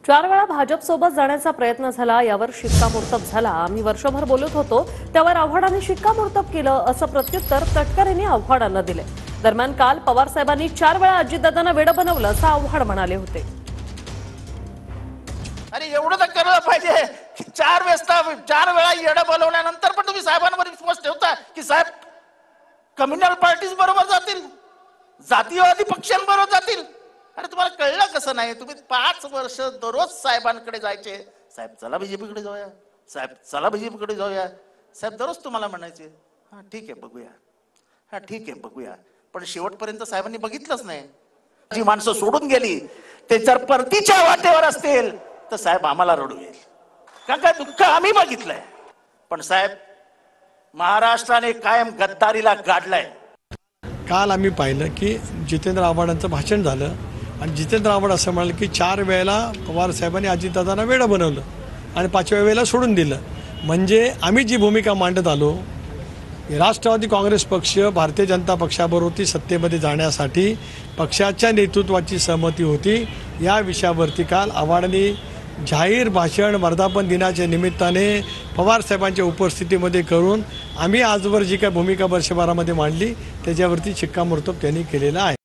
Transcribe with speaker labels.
Speaker 1: 4 वेळा भाजपसोबत जाण्याचा प्रयत्न झाला, यावर शिक्कामोर्तब झाला। आम्ही वर्षभर बोलत होतो त्यावर आव्हाडांनी शिक्कामोर्तब केलं असं प्रत्युत्तर तटकरेंनी आव्हाडांना दिले। दरम्यान काल पवार साहेबांनी 4 वेळा अजितदादांना वेडं बनवलं असं आव्हाड म्हणाले होते।
Speaker 2: अरे एवढं तर करायला पाहिजे की 4 वेळा येडं बोलवल्यानंतर पण तुम्ही साहेबांवर विश्वास ठेवता की साहेब कम्युनल पार्टीज बरोबर जातील, जातीयवादी पक्षांबरोबर जातील। अरे तुम्हाला कळलं कसं नाही? तुम्ही 5 वर्ष दररोज साहेबांकडे जायचे, साहेब चला बीजेपीकडे जाऊया, साहेब चला बीजेपीकडे जाऊया, साहेब दररोज तुम्हाला म्हणायचे हा ठीक आहे बघूया, हा ठीक आहे बघूया, पण शेवटपर्यंत साहेबांनी बघितलंच नाही। जी माणसं सोडून गेली ते जर परतीच्या वाटेवर असतील तर साहेब आम्हाला रडू येईल, कारण काय दुःख आम्ही बघितलंय। पण साहेब महाराष्ट्राने कायम गद्दारीला गाडलाय।
Speaker 3: काल आम्ही पाहिलं की जितेंद्र आव्हाडांचं भाषण झालं आणि जितेंद्र आव्हाड असं म्हणाले की 4 वेळेला पवार साहेबांनी अजितदादांना वेडं बनवलं आणि 5व्या वेळेला सोडून दिलं। म्हणजे आम्ही जी भूमिका मांडत आलो, राष्ट्रवादी काँग्रेस पक्ष भारतीय जनता पक्षाबरोबर सत्तेमध्ये जाण्यासाठी पक्षाच्या नेतृत्वाची सहमती होती, या विषयावरती काल आव्हाडांनी जाहीर भाषण वर्धापन दिनाच्या निमित्ताने पवार साहेबांच्या उपस्थितीमध्ये करून आम्ही आजवर जी काही भूमिका वर्षभरामध्ये मांडली त्याच्यावरती शिक्कामोर्तब त्यांनी केलेला आहे।